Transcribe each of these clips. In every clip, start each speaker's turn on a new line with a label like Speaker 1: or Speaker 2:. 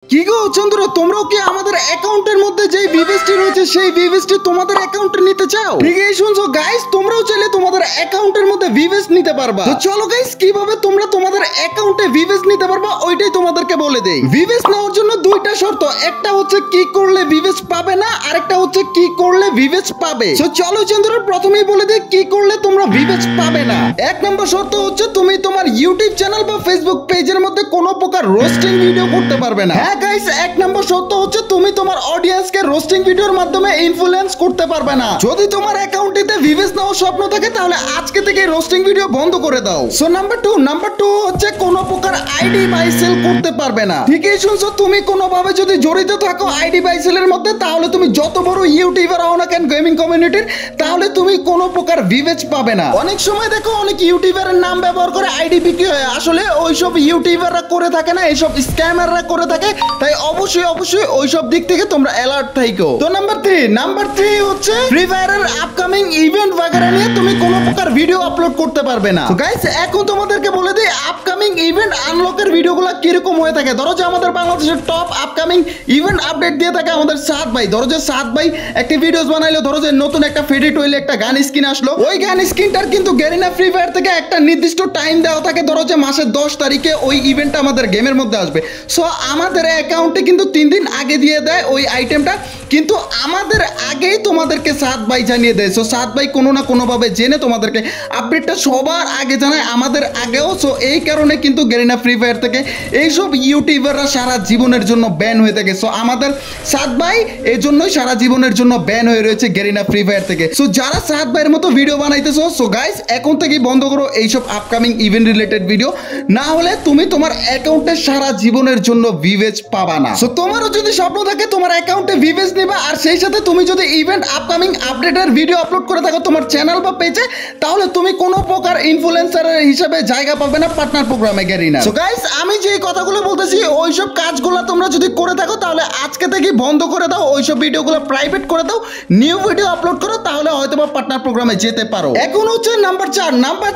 Speaker 1: কি গো চন্দ্র, তোমরাও কি আমাদের অ্যাকাউন্টের মধ্যে যে ভিভেসটি রয়েছে সেই ভিভেসটি তোমাদের অ্যাকাউন্টে নিতে চাও? ঠিকই শুনছো গাইস, তোমরাও চাইলে তোমাদের অ্যাকাউন্টের মধ্যে ভিভেস নিতে পারবা। তো চলো গাইস, কিভাবে তোমরা তোমাদের অ্যাকাউন্টে ভিভেস নিতে পারবা ওইটাই তোমাদেরকে বলে দেই। ভিভেস নেওয়ার জন্য দুইটা শর্ত, একটা হচ্ছে কি করলে ভিভেস পাবে না, আরেকটা হচ্ছে কি করলে ভিভেস পাবে। তো চলো চন্দ্র, প্রথমেই বলে দেই কি করলে তোমরা ভিভেস পাবে না। এক নম্বর শর্ত হচ্ছে তুমি তোমার ইউটিউব চ্যানেল বা ফেসবুক পেজের মধ্যে কোনো প্রকার রোস্টিং ভিডিও করতে পারবে না। হ্যাঁ গাইস, এক নম্বর শর্ত হচ্ছে তুমি তোমার অডিয়েন্সকে রোস্টিং ভিডিওর মাধ্যমে ইনফ্লুয়েন্স করতে পারবে না। যদি তোমার অ্যাকাউন্টে ভিভেস নেওয়ার স্বপ্ন থাকে তাহলে আজকে থেকে রোস্টিং ভিডিও বন্ধ করে দাও। সো নাম্বার টু হচ্ছে কোনো প্রকার আইডি বাই সেল করতে পারবে না। ঠিকই শুনছো, তুমি কোনোভাবে যদি জড়িত থাকো আইডি বাই সেলের মধ্যে, তাহলে তুমি যত বড় ইউটিউবার হও না কেন গেমিং কমিউনিটির, তাহলে তুমি কোনো প্রকার ভিভেস পাবে না। অনেক সময় দেখো অনেক ইউটিউবারের নাম ব্যবহার করে আইডি বিক্রি হয়, আসলে ওইসব ইউটিউবাররা করে থাকে না, এইসব স্ক্যামাররা করে থাকে। তাই অবশ্যই ওইসব দিক থেকে তোমরা অ্যালার্ট থাকো। তো নাম্বার থ্রি হচ্ছে ফ্রি ফায়ারের আপকামিং ইভেন্ট বাগেরা নিয়ে তুমি কোনো প্রকার ভিডিও আপলোড করতে পারবে না। তো গাইস, এখন তোমাদেরকে বলে দিই আপকামিং ইভেন্ট আনলকের ভিডিওগুলো কিরকম হয়ে থাকে। ধরো যে আমাদের বাংলাদেশের টপ আপকামিং ইভেন্ট আপডেট দিয়ে থাকে আমাদের সাদ ভাই। ধরো যে সাদ ভাই একটা ভিডিওস বানাইলো, ধরো যে নতুন একটা ফেডিট হইলে একটা গান স্কিন আসলো, ওই গান স্কিনটার কিন্তু গেরিনা ফ্রি ফায়ার থেকে একটা নির্দিষ্ট টাইম দেওয়া থাকে। ধরো যে মাসের 10 তারিখে ওই ইভেন্টটা আমাদের গেমের মধ্যে আসবে। সো আমাদের অ্যাকাউন্টে কিন্তু 3 দিন আগে দিয়ে দেয় ওই আইটেমটা, কিন্তু আমাদের আগেই তোমাদেরকে সাদ ভাই জানিয়ে দেয়। সো সাদ ভাই কোনো না কোনোভাবে জেনে তোমাদেরকে আপডেটটা সবার আগে জানায়, আমাদের আগেও। সো এই কারণে কিন্তু গেরিনা ফ্রি ফায়ার থেকে এইসব ইউটিউবাররা সারা জীবনের জন্য ব্যান হয়ে থাকে। সো আমাদের সাদ ভাই এই জন্যই সারা জীবনের জন্য ব্যান হয়ে রয়েছে গেরিনা ফ্রি ফায়ার থেকে। সো যারা সাদ ভাইয়ের মতো ভিডিও বানাইতেছো, সো গাইস এখন থেকেই বন্ধ করো এইসব আপকামিং ইভেন্ট রিলেটেড ভিডিও, না হলে তুমি তোমার অ্যাকাউন্টে সারা জীবনের জন্য ভিভেস পাবা না। সো তোমারও যদি স্বপ্ন থাকে তোমার অ্যাকাউন্টে ভিভেস নিবা, আর সেই সাথে তুমি যদি ইভেন্ট আপকামিং আপডেটের ভিডিও আপলোড করে থাকো তোমার চ্যানেল বা পেজে, তাহলে তুমি কোনো প্রকার ইনফ্লুয়েন্সারের হিসেবে জায়গা পাবে না পার্টনার প্রোগ্রামে গেরিনা। সো গাইস, আমি যে কথাগুলো বলতেছি ওইসব কাজগুলো তোমরা যদি করে থাকো তাহলে আজকে থেকে বন্ধ করে দাও, ওইসব ভিডিওগুলো প্রাইভেট করে দাও, নিউ ভিডিও আপলোড করো, তাহলে হয়তো বা পার্টনার প্রোগ্রামে যেতে পারো। এখন হচ্ছে নাম্বার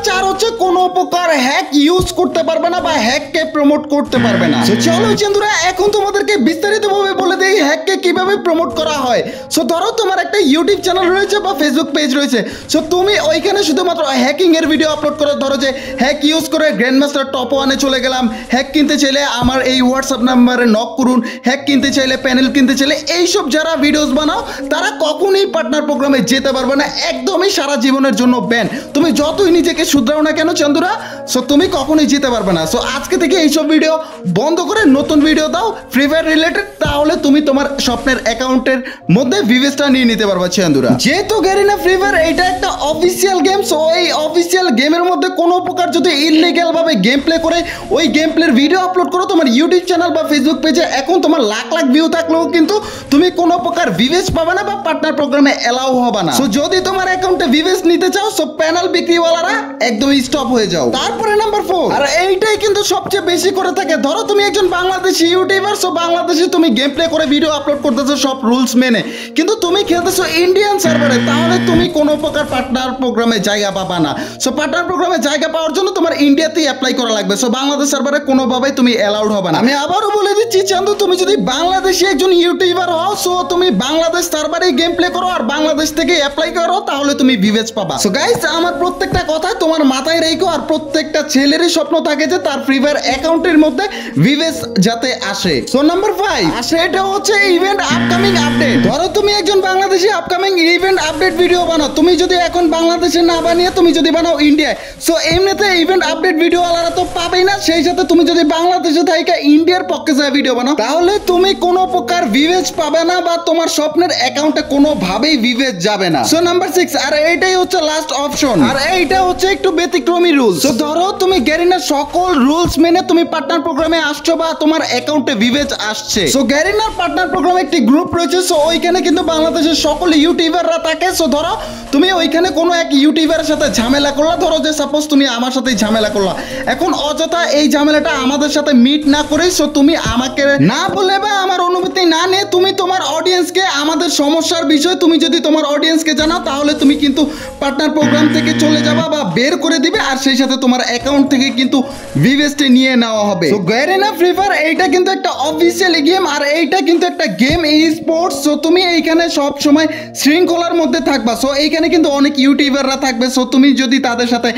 Speaker 1: 4 হচ্ছে কোনো প্রকার হ্যাক ইউজ করতে পারবে না বা হ্যাককে প্রমোট করতে পারবে না। সো চলো চন্দ্রা, এখন তোমাদেরকে বিস্তারিতভাবে বলে দেই হ্যাককে কিভাবে প্রমোট করা হয়। সো ধরো তোমার একটা ইউটিউব চ্যানেল রয়েছে বা ফেসবুক পেজ রয়েছে, সো তুমি ওইখানে শুধুমাত্র হ্যাকিং এর ভিডিও আপলোড করো। ধরো যে হ্যাক ইউজ করে গ্র্যান্ডমাস্টার টপ 1-এ চলে গেলাম, হ্যাক কিনতে চাইলে আমার এই হোয়াটসঅ্যাপ নাম্বারে নক করুন, হ্যাক কিনতে চাইলে প্যানেল কিনতে চাইলে, এইসব যারা ভিডিওস বানাও তারা কখনোই পার্টনার প্রোগ্রামে যেতে পারবে না, একদমই সারা জীবনের জন্য ব্যান। তুমি যতই নিজেকে শুধরাও না কেন চন্দ্রা, সো তুমি কখনোই যেতে পারবে না। সো আজকে থেকে এইসব ভিডিও বন্ধ করে নতুন ভিডিও দাও ফ্রি ফায়ার রিলেটেড, তাহলে তুমি তোমার স্বপ্নের অ্যাকাউন্টের মধ্যে ভিভেসটা নিয়ে নিতে পারবা চন্দ্রা। যেহেতু গেরিনা ফ্রি ফায়ার এটা একটা অফিসিয়াল গেম, সো এই অফিসিয়াল গেমের মধ্যে কোনো প্রকার যদি ইললিগ্যাল ভাবে গেম প্লে করে ওই গেম প্লের ভিডিও আপলোড করো তোমার ইউটিউব চ্যানেল বা ফেসবুক পেজে, এখন তোমার লাখ লাখ ভিউ থাকলেও কিন্তু তুমি কোনো প্রকার ভিভেস পাবে না বা পার্টনার প্রোগ্রামে এলাও হবে না। সো যদি তোমার অ্যাকাউন্টে ভিভেস নিতে চাও, সো প্যানেল বিক্রিওয়ালারা একদমই স্টপ হয়ে যাও। তারপরে নাম্বার 4, আর এইটাই কিন্তু সবচেয়ে বেশি করে থাকে। ধরো তুমি একজন বাংলাদেশি ইউটিউবার, সো বাংলাদেশে তুমি গেম প্লে করে ভিডিও আপলোড করতেছো সব রুলস মেনে, কিন্তু তুমি খেলতেছো ইন্ডিয়ান সার্ভারে, তাহলে তুমি কোনো প্রকার পার্টনার প্রোগ্রামে জায়গা পাবা না। সো পার্টনার প্রোগ্রামে জায়গা পাওয়ার জন্য তোমার ইন্ডিয়াতেই অ্যাপ্লাই করা লাগবে। সো বাংলাদেশ সার্ভারে কোনোভাবেই তুমি অ্যালাউড হবে না। আমি আবারও বলে দিচ্ছি চান্দু, তুমি যদি বাংলাদেশি একজন ইউটিউবার হও, সো তুমি বাংলাদেশ সার্ভারেই গেম প্লে করো আর বাংলাদেশ থেকে অ্যাপ্লাই করো, তাহলে তুমি ভিভেস পাবা। সো গাইস, আমার প্রত্যেকটা কথা তোমার মাথায় রেখো, আর প্রত্যেকটা ছেলেরই স্বপ্ন থাকে যে তার ফ্রি ফায়ার অ্যাকাউন্টের মধ্যে ভিভেস যাতে আসে। সো নাম্বার 5 আসে, এটা হচ্ছে ইভেন্ট আপকামিং আপডেট। ধরো তুমি একজন Bangladeshi upcoming event update video বানাও, তুমি যদি এখন বাংলাদেশে না বানিয়ে তুমি যদি বানাও ইন্ডিয়ায়, সো এমনিতে ইভেন্ট আপডেট ভিডিও আলাদা তো পাবেই না, সেই সাথে তুমি যদি বাংলাদেশে থেকে ইন্ডিয়ার পক্ষে যায় ভিডিও বানাও, তাহলে তুমি কোনো প্রকার ভিভেস পাবে না বা তোমার স্বপ্নের অ্যাকাউন্টে কোনোভাবেই ভিভেস যাবে না। সো নাম্বার 6, আর এইটাই হচ্ছে লাস্ট অপশন, আর এইটা হচ্ছে একটু ব্যতিক্রমী রুলস। সো ধরো তুমি গ্যারিনার সকল রুলস মেনে তুমি পার্টনার প্রোগ্রামে আসছো বা তোমার অ্যাকাউন্টে ভিভেস আসছে। সো গ্যারিনার পার্টনার প্রোগ্রামে একটি গ্রুপ রয়েছে, সো ওইখানে কিন্তু বাংলাদেশের সকল ইউটিউবাররা থাকে। সো ধরো তুমি ওইখানে কোনো এক ইউটিউবারের সাথে ঝামেলা করলা, ধরো যে সাপোজ তুমি আমার সাথেই ঝামেলা করলা, এখন অযথা এই ঝামেলাটা আমাদের সাথে মিট না করে, সো তুমি আমাকে না বলে বা আমার অনুমতি না নিয়ে তুমি তোমার অডিয়েন্সকে আমাদের সমস্যার বিষয় তুমি যদি তোমার অডিয়েন্সকে জানাও তাহলে তুমি কিন্তু পার্টনার প্রোগ্রাম থেকে চলে যাবা বা বের করে দিবে, আর সেই সাথে তোমার অ্যাকাউন্ট থেকে কিন্তু ভিভেস্টে নিয়ে নেওয়া হবে। সো গ্যারেনা ফ্রি ফায়ার এইটা কিন্তু একটা অফিসিয়ালি গেম, আর এইটা কিন্তু একটা গেম স্পোর্টস। সো তুমি এইখানে সব সময় শৃঙ্খলার মধ্যে থাকবা। সো এইখানে কিন্তু অনেক ইউটিউবাররা থাকবে। সো তুমি যদি তাদের সাথে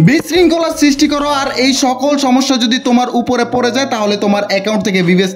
Speaker 1: বিশৃঙ্খলার সৃষ্টি করো আর এই সকল সমস্যা যদি তোমার উপরে পড়ে যায় তাহলে তোমার অ্যাকাউন্ট থেকে ভিভেস্ট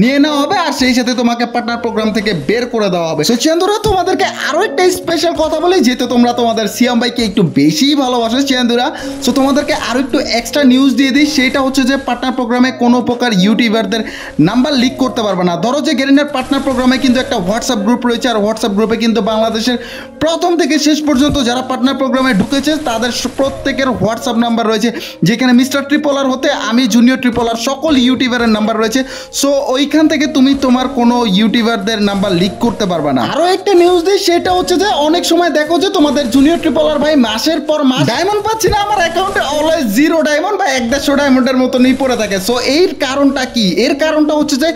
Speaker 1: নিয়ে নেওয়া হবে, আর সেই সাথে তোমাকে পার্টনার প্রোগ্রাম থেকে বের করে দেওয়া হবে। সো চেন্দুরা তোমাদেরকে আরো একটা স্পেশাল কথা বলি, যেহেতু তোমরা তোমাদের সিয়াম ভাইকে একটু বেশি ভালোবাসো চেন্দুরা, সো তোমাদেরকে আরো একটু এক্সট্রা নিউজ দিয়ে দিই। সেটা হচ্ছে যে পার্টনার প্রোগ্রামে কোনো প্রকার ইউটিউবারদের নাম্বার লিক করতে পারবে না। ধরো যে গেরিনার পার্টনার প্রোগ্রামে কিন্তু একটা হোয়াটসঅ্যাপ গ্রুপ রয়েছে, আর হোয়াটসঅ্যাপ গ্রুপে কিন্তু বাংলাদেশের প্রথম থেকে শেষ পর্যন্ত যারা পার্টনার প্রোগ্রামে ঢুকেছে তাদের প্রত্যেকের হোয়াটসঅ্যাপ নাম্বার রয়েছে, যেখানে মিস্টার ট্রিপলার হতে আমি জুনিয়র ট্রিপলার সকল ইউটিউবারের নাম্বার রয়েছে। সো ওইখান থেকে তুমি তোমার কোনো ইউটিউবারদের নাম্বার লিক করতে পারবে না। আরো একটা নিউজ দিই, সেটা হচ্ছে যে অনেক সময় দেখো যে তোমাদের জুনিয়র ট্রিপলার ভাই মাসের পর মাস ডায়মন্ড পাচ্ছি না, আমার অ্যাকাউন্টে অলওয়েজ 0 ডায়মন্ড বা 150 ডায়মন্ডের মতনই পড়ে থাকে। সো এর কারণটা কি? এর কারণটা হচ্ছে যে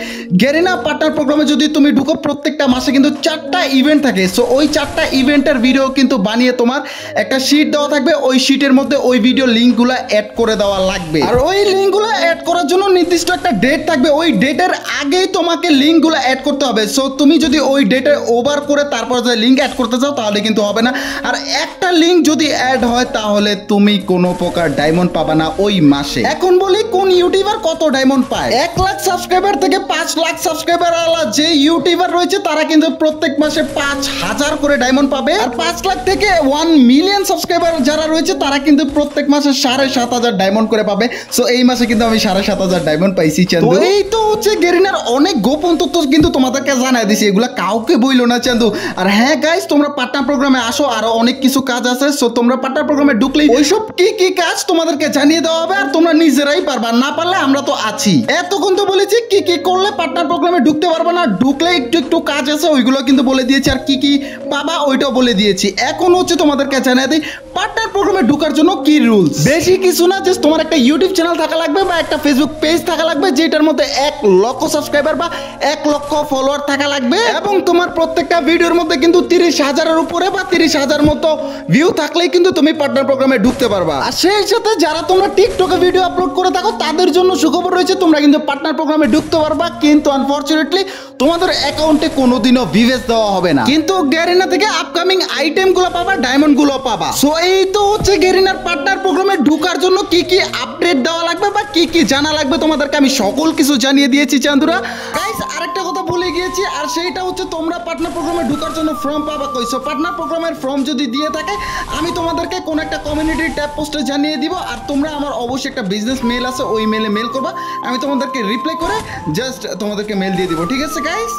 Speaker 1: গেরিনা পার্টনার প্রোগ্রামে যদি তুমি ঢুকো প্রত্যেকটা মাসে কিন্তু 4টা ইভেন্ট থাকে। সো ওই 4টা ইভেন্টের ভিডিও কিন্তু বানিয়ে তোমার একটা শীট দেওয়া থাকবে, ওই শীটের মধ্যে ওই ভিডিও লিঙ্কগুলো অ্যাড করে দেওয়া লাগবে, আর ওই লিঙ্কগুলো অ্যাড করার জন্য নির্দিষ্ট একটা ডেট থাকবে, ওই ডেটের আগেই তোমাকে লিঙ্কগুলো অ্যাড করতে হবে। সো তুমি যদি ওই ডেটে ওভার করে তারপর যে লিঙ্ক অ্যাড করতে চাও তাহলে কিন্তু হবে না, আর একটা লিঙ্ক যদি অ্যাড হয় তাহলে তুমি কোনো প্রকার ডায়মন্ড পাবা না ওই মাসে। এখন বলি কোন ইউটিউবার কত ডায়মন্ড পায়। 1 লাখ সাবস্ক্রাইবার থেকে 5 লাখ সাবস্ক্রাইবার আলা যে ইউটিউবার রয়েছে তারা কিন্তু প্রত্যেক মাসে 5000 করে ডায়মন্ড পাবে, আর 5 লাখ থেকে 1 মিলিয়ন সাবস্ক্রাইবার যারা রয়েছে তারা কিন্তু প্রত্যেক মাসে 7500 ডায়মন্ড করে পাবে। সো এই মাসে কিন্তু আমি 7500 ডায়মন্ড পাইছি চান্দু। এই তো হচ্ছে গেরিনার অনেক গোপন তথ্য কিন্তু তোমাদেরকে জানাই দিছি, এগুলা কাউকে বইলো না চান্দু। আর হ্যাঁ গাইস, তোমরা পার্টনার প্রোগ্রামে আসো, আরো অনেক কিছু কাজ আছে। সো তোমরা পার্টনার প্রোগ্রামে ঢুকলেই ওইসব কি কি কাজ তোমাদেরকে জানিয়ে দেওয়া হবে, আর তোমরা নিজেরাই পারবা, না পারলে আমরা তো আছি। এতক্ষণ তো বলেছি কি কি করলে পার্টনার প্রোগ্রামে ঢুকতে পারবে না, ঢুকলে একটু একটু কাজ আছে ওইগুলো কিন্তু বলে দিয়েছি, আর কি কি পাবা ওইটাও বলে দিয়েছি। এখন হচ্ছে তোমাদেরকে জানিয়ে দিই পার্টনার প্রোগ্রামে ঢোকার জন্য কি রুলস। বেশি কিছু না, জাস্ট তোমার একটা ইউটিউব চ্যানেল থাকা লাগবে বা একটা ফেসবুক পেজ থাকা লাগবে, যেটার মধ্যে 1 লক্ষ সাবস্ক্রাইবার বা 1 লক্ষ ফলোয়ার থাকা লাগবে, এবং তোমার প্রত্যেকটা ভিডিওর মধ্যে কিন্তু 30,000-এর উপরে বা 30,000 মতো ভিউ থাকলেই কিন্তু তুমি পার্টনার প্রোগ্রামে ঢুকতে পারবা। আর সেই সাথে যারা তোমরা টিকটকে ভিডিও আপলোড করে থাকো তাদের জন্য সুখবর রয়েছে, তোমরা কিন্তু পার্টনার প্রোগ্রামে ঢুকতে পারবা, কিন্তু আনফরচুনেটলি তোমাদের অ্যাকাউন্টে কোনোদিনও ভিভেস্ট দেওয়া হবে না, কিন্তু গেরিনা থেকে আপকামিং আইটেমগুলো পাবা, ডায়মন্ডগুলো পাবা। সো এই তো হচ্ছে গেরিনার পার্টনার প্রোগ্রামে ঢোকার জন্য কি কি আপডেট দেওয়া লাগবে বা কি কি জানা লাগবে তোমাদেরকে আমি সকল কিছু জানিয়ে দিয়েছি চান্দুরা। গাইস আরেকটা কথা ভুলে গিয়েছি, আর সেইটা হচ্ছে তোমরা পার্টনার প্রোগ্রামে ঢোকার জন্য ফর্ম পাবা কই। সো পার্টনার প্রোগ্রামের ফর্ম যদি দিয়ে থাকে আমি তোমাদেরকে কোন একটা কমিউনিটি ট্যাব পোস্টে জানিয়ে দিব, আর তোমরা আমার অবশ্যই একটা বিজনেস মেল আছে ওই মেলে মেল করবা, আমি তোমাদেরকে রিপ্লাই করে জাস্ট তোমাদেরকে মেল দিয়ে দিব, ঠিক আছে গাইস।